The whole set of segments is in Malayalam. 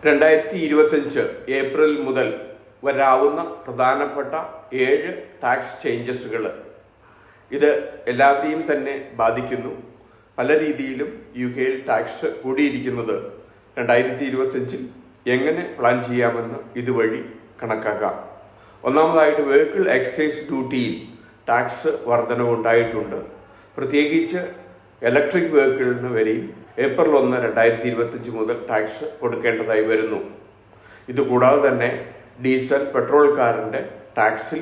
2025 ഏപ്രിൽ മുതൽ വരാവുന്ന പ്രധാനപ്പെട്ട 7 ടാക്സ് ചേഞ്ചസുകൾ ഇത് എല്ലാവരെയും തന്നെ ബാധിക്കുന്നു. പല രീതിയിലും UK-യിൽ ടാക്സ് കൂടിയിരിക്കുന്നത് 2025 എങ്ങനെ പ്ലാൻ ചെയ്യാമെന്ന് ഇതുവഴി കണക്കാക്കാം. ഒന്നാമതായിട്ട് വെഹിക്കിൾ എക്സൈസ് ഡ്യൂട്ടിയിൽ ടാക്സ് വർധനവുണ്ടായിട്ടുണ്ട്. പ്രത്യേകിച്ച് ഇലക്ട്രിക് വെഹിക്കിളിന് വരെയും ഏപ്രിൽ 1, 2025 മുതൽ ടാക്സ് കൊടുക്കേണ്ടതായി വരുന്നു. ഇതുകൂടാതെ തന്നെ ഡീസൽ, പെട്രോൾ കാറിൻ്റെ ടാക്സിൽ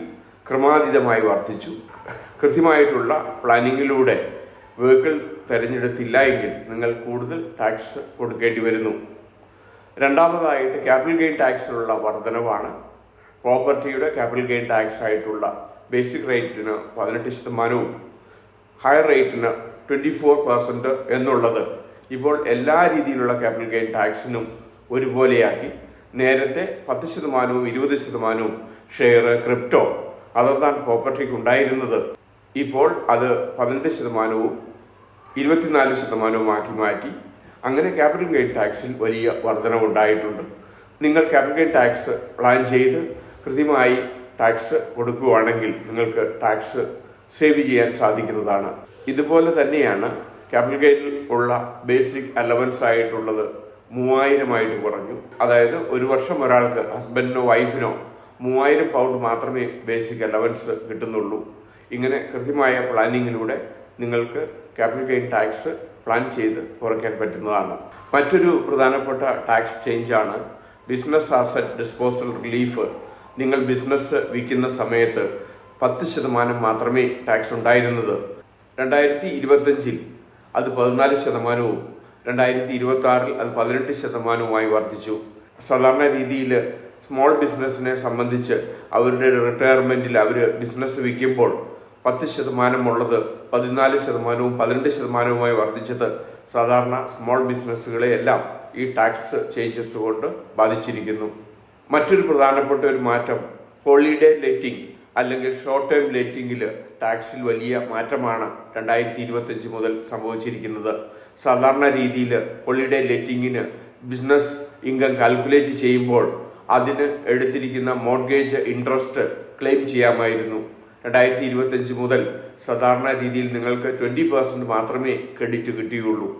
ക്രമാതീതമായി വർദ്ധിച്ചു. കൃത്യമായിട്ടുള്ള പ്ലാനിങ്ങിലൂടെ വെഹിക്കിൾ തിരഞ്ഞെടുത്തില്ല എങ്കിൽ നിങ്ങൾ കൂടുതൽ ടാക്സ് കൊടുക്കേണ്ടി വരുന്നു. രണ്ടാമതായിട്ട് ക്യാപിറ്റൽ ഗെയിൻ ടാക്സിലുള്ള വർധനവാണ്. പ്രോപ്പർട്ടിയുടെ ക്യാപിറ്റൽ ഗെയിൻ ടാക്സ് ആയിട്ടുള്ള ബേസിക് റേറ്റിന് 18%, ഹയർ റേറ്റിന് 24% എന്നുള്ളത് ഇപ്പോൾ എല്ലാ രീതിയിലുള്ള ക്യാപിറ്റൽ ഗെയിൻ ടാക്സിനും ഒരുപോലെയാക്കി. നേരത്തെ 10%, 20% ഷെയർ, ക്രിപ്റ്റോ, അതർ ദാൻ പ്രോപ്പർട്ടിക്ക് ഉണ്ടായിരുന്നത് ഇപ്പോൾ അത് 18%, 24% മാറ്റി. അങ്ങനെ ക്യാപിറ്റൽ ഗെയിൻ ടാക്സിൽ വലിയ വർധനവുണ്ടായിട്ടുണ്ട്. നിങ്ങൾ ക്യാപിറ്റൽ ഗെയിൻ ടാക്സ് പ്ലാൻ ചെയ്ത് കൃത്യമായി ടാക്സ് കൊടുക്കുകയാണെങ്കിൽ നിങ്ങൾക്ക് ടാക്സ് സേവ് ചെയ്യാൻ സാധിക്കുന്നതാണ്. ഇതുപോലെ തന്നെയാണ് ക്യാപിറ്റൽ ഗെയിനിൽ ഉള്ള ബേസിക് അലവൻസ് ആയിട്ടുള്ളത് 3000 കുറഞ്ഞു. അതായത് ഒരു വർഷം ഒരാൾക്ക്, ഹസ്ബൻഡിനോ വൈഫിനോ 3000 പൗണ്ട് മാത്രമേ ബേസിക് അലവൻസ് കിട്ടുന്നുള്ളൂ. ഇങ്ങനെ കൃത്യമായ പ്ലാനിങ്ങിലൂടെ നിങ്ങൾക്ക് ക്യാപിറ്റൽ ഗെയിൻ ടാക്സ് പ്ലാൻ ചെയ്ത് കുറയ്ക്കാൻ പറ്റുന്നതാണ്. മറ്റൊരു പ്രധാനപ്പെട്ട ടാക്സ് ചേഞ്ചാണ് ബിസിനസ് അസറ്റ് ഡിസ്പോസൽ റിലീഫ്. നിങ്ങൾ ബിസിനസ് വിൽക്കുന്ന സമയത്ത് 10% മാത്രമേ ടാക്സ് ഉണ്ടായിരുന്നത് 2025 അത് 14%, 2026 അത് 18% വർദ്ധിച്ചു. സാധാരണ രീതിയിൽ സ്മോൾ ബിസിനസ്സിനെ സംബന്ധിച്ച് അവരുടെ റിട്ടയർമെൻറ്റിൽ അവർ ബിസിനസ് വിൽക്കുമ്പോൾ 10% ഉള്ളത് 14%, 18% വർദ്ധിച്ചത് സാധാരണ സ്മോൾ ബിസിനസ്സുകളെ എല്ലാം ഈ ടാക്സ് ചേഞ്ചസ് കൊണ്ട് ബാധിച്ചിരിക്കുന്നു. മറ്റൊരു പ്രധാനപ്പെട്ട ഒരു മാറ്റം ഹോളിഡേ ലെറ്റിംഗ് അല്ലെങ്കിൽ ഷോർട്ട് ടൈം ലെറ്റിംഗിൽ ടാക്സിൽ വലിയ മാറ്റമാണ് 2025 മുതൽ സംഭവിച്ചിരിക്കുന്നത്. സാധാരണ രീതിയിൽ ഹോളിഡേ ലെറ്റിങ്ങിന് ബിസിനസ് ഇൻകം കാൽക്കുലേറ്റ് ചെയ്യുമ്പോൾ അതിന് എടുത്തിരിക്കുന്ന മോർഗേജ് ഇൻട്രസ്റ്റ് ക്ലെയിം ചെയ്യാമായിരുന്നു. 2025 മുതൽ സാധാരണ രീതിയിൽ നിങ്ങൾക്ക് 20% മാത്രമേ ക്രെഡിറ്റ് കിട്ടുകയുള്ളൂ.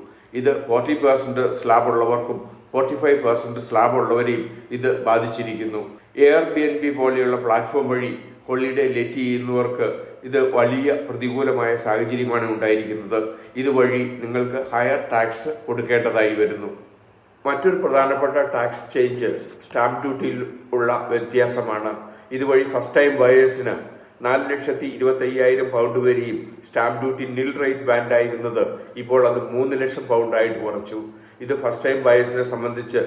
ഇത് 40% സ്ലാബ് ഉള്ളവർക്കും 45% സ്ലാബ് ഉള്ളവരെയും ഇത് ബാധിച്ചിരിക്കുന്നു. Airbnb പോലെയുള്ള പ്ലാറ്റ്ഫോം വഴി ഹോളിഡേ ലെറ്റ് ചെയ്യുന്നവർക്ക് ഇത് വലിയ പ്രതികൂലമായ സാഹചര്യമാണ് ഉണ്ടായിരിക്കുന്നത്. ഇതുവഴി നിങ്ങൾക്ക് ഹയർ ടാക്സ് കൊടുക്കേണ്ടതായി വരുന്നു. മറ്റൊരു പ്രധാനപ്പെട്ട ടാക്സ് ചേഞ്ച് സ്റ്റാമ്പ് ഡ്യൂട്ടിയിൽ ഉള്ള വ്യത്യാസമാണ്. ഇതുവഴി ഫസ്റ്റ് ടൈം ബയേഴ്സിന് 4,25,000 പൗണ്ട് വരെയും സ്റ്റാമ്പ് ഡ്യൂട്ടി നിൽ റേറ്റ് ബാൻഡ് ആയിരുന്നത് ഇപ്പോൾ അത് 3 ലക്ഷം പൗണ്ടായിട്ട് കുറച്ചു. ഇത് ഫസ്റ്റ് ടൈം ബയേഴ്സിനെ സംബന്ധിച്ച്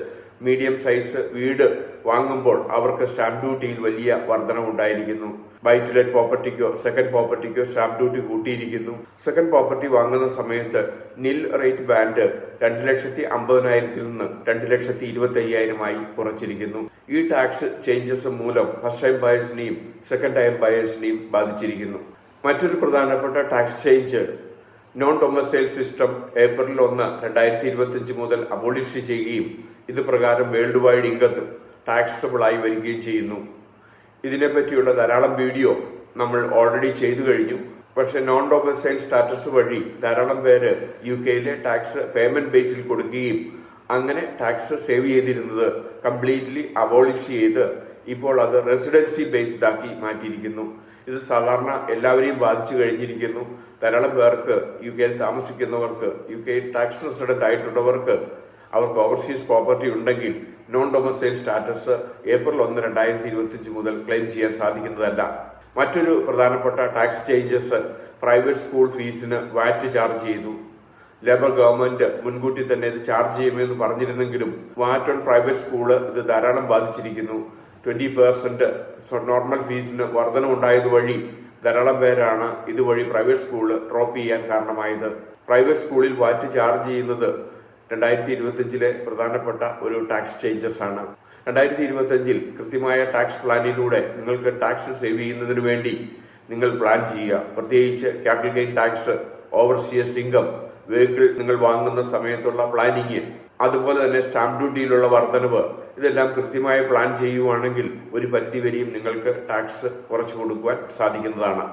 മീഡിയം സൈസ് വീട് വാങ്ങുമ്പോൾ അവർക്ക് സ്റ്റാമ്പ് ഡ്യൂട്ടിയിൽ വലിയ വർധനവുണ്ടായിരിക്കുന്നു. ബൈ ടു ലെറ്റ് പ്രോപ്പർട്ടിക്കോ സെക്കൻഡ് പ്രോപ്പർട്ടിക്കോ സ്റ്റാമ്പ് ഡ്യൂട്ടി കൂട്ടിയിരിക്കുന്നു. സെക്കൻഡ് പ്രോപ്പർട്ടി വാങ്ങുന്ന സമയത്ത് നിൽ റേറ്റ് ബാൻഡ് 2,50,000 നിന്ന് 2,25,000 കുറച്ചിരിക്കുന്നു. ഈ ടാക്സ് ചേഞ്ചസ് മൂലം ഫസ്റ്റ് ടൈം ബയേഴ്സിനെയും സെക്കൻഡ് ടൈം ബയേഴ്സിനെയും ബാധിച്ചിരിക്കുന്നു. മറ്റൊരു പ്രധാനപ്പെട്ട tax change non domicile system April 1, 2025 മുതൽ അബോളിഷ് ചെയ്യുകയും ഇത് പ്രകാരം വേൾഡ് വൈഡ് ഇൻകം ടാക്സബിൾ ആയി വരികയും ചെയ്യുന്നു. ഇതിനെപ്പറ്റിയുള്ള ധാരാളം വീഡിയോ നമ്മൾ ഓൾറെഡി ചെയ്തു കഴിഞ്ഞു. പക്ഷേ നോൺ ഡൊമസൈൽ സ്റ്റാറ്റസ് വഴി ധാരാളം പേര് UK-യിലെ ടാക്സ് പേയ്മെന്റ് ബേസിൽ കൊടുക്കുകയും അങ്ങനെ ടാക്സ് സേവ് ചെയ്തിരുന്നത് കംപ്ലീറ്റ്ലി അബോളിഷ് ചെയ്ത് ഇപ്പോൾ അത് റെസിഡൻസി ബേസ്ഡ് ആക്കി മാറ്റിയിരിക്കുന്നു. ഇത് സാധാരണ എല്ലാവരെയും ബാധിച്ചു കഴിഞ്ഞിരിക്കുന്നു. ധാരാളം പേർക്ക് UK-യിൽ താമസിക്കുന്നവർക്ക്, UK ടാക്സ് റെസിഡന്റ് ആയിട്ടുള്ളവർക്ക് അവർക്ക് ഓവർസീസ് പ്രോപ്പർട്ടി ഉണ്ടെങ്കിൽ നോൺ ഡൊമസൈൽ സ്റ്റാറ്റസ് ഏപ്രിൽ 1, 2025 മുതൽ ക്ലെയിം ചെയ്യാൻ സാധിക്കുന്നതല്ല. മറ്റൊരു പ്രധാനപ്പെട്ട ടാക്സ് ചേഞ്ചസ് പ്രൈവറ്റ് സ്കൂൾ ഫീസിന് വാറ്റ് ചാർജ് ചെയ്തു. ലേബർ ഗവൺമെന്റ് മുൻകൂട്ടി തന്നെ ഇത് ചാർജ് ചെയ്യുമെന്ന് പറഞ്ഞിരുന്നെങ്കിലും വാറ്റ് ഓൺ പ്രൈവറ്റ് സ്കൂള് ഇത് ധാരാളം ബാധിച്ചിരിക്കുന്നു. 20% നോർമൽ ഫീസിന് വർധനവുണ്ടായത് വഴി ധാരാളം പേരാണ് ഇതുവഴി പ്രൈവറ്റ് സ്കൂള് ഡ്രോപ്പ് ചെയ്യാൻ കാരണമായത്. പ്രൈവറ്റ് സ്കൂളിൽ വാറ്റ് ചാർജ് ചെയ്യുന്നത് 2025 പ്രധാനപ്പെട്ട ഒരു ടാക്സ് ചേഞ്ചസ് ആണ്. 2025 കൃത്യമായ ടാക്സ് പ്ലാനിലൂടെ നിങ്ങൾക്ക് ടാക്സ് സേവ് ചെയ്യുന്നതിന് വേണ്ടി നിങ്ങൾ പ്ലാൻ ചെയ്യുക. പ്രത്യേകിച്ച് capital gain tax, overseas income, vehicle നിങ്ങൾ വാങ്ങുന്ന സമയത്തുള്ള പ്ലാനിങ്, അതുപോലെ തന്നെ സ്റ്റാമ്പ് ഡ്യൂട്ടിയിലുള്ള വർധനവ്, ഇതെല്ലാം കൃത്യമായി പ്ലാൻ ചെയ്യുവാണെങ്കിൽ ഒരു പരിധിവരെയും നിങ്ങൾക്ക് ടാക്സ് കുറച്ചു കൊടുക്കുവാൻ സാധിക്കുന്നതാണ്.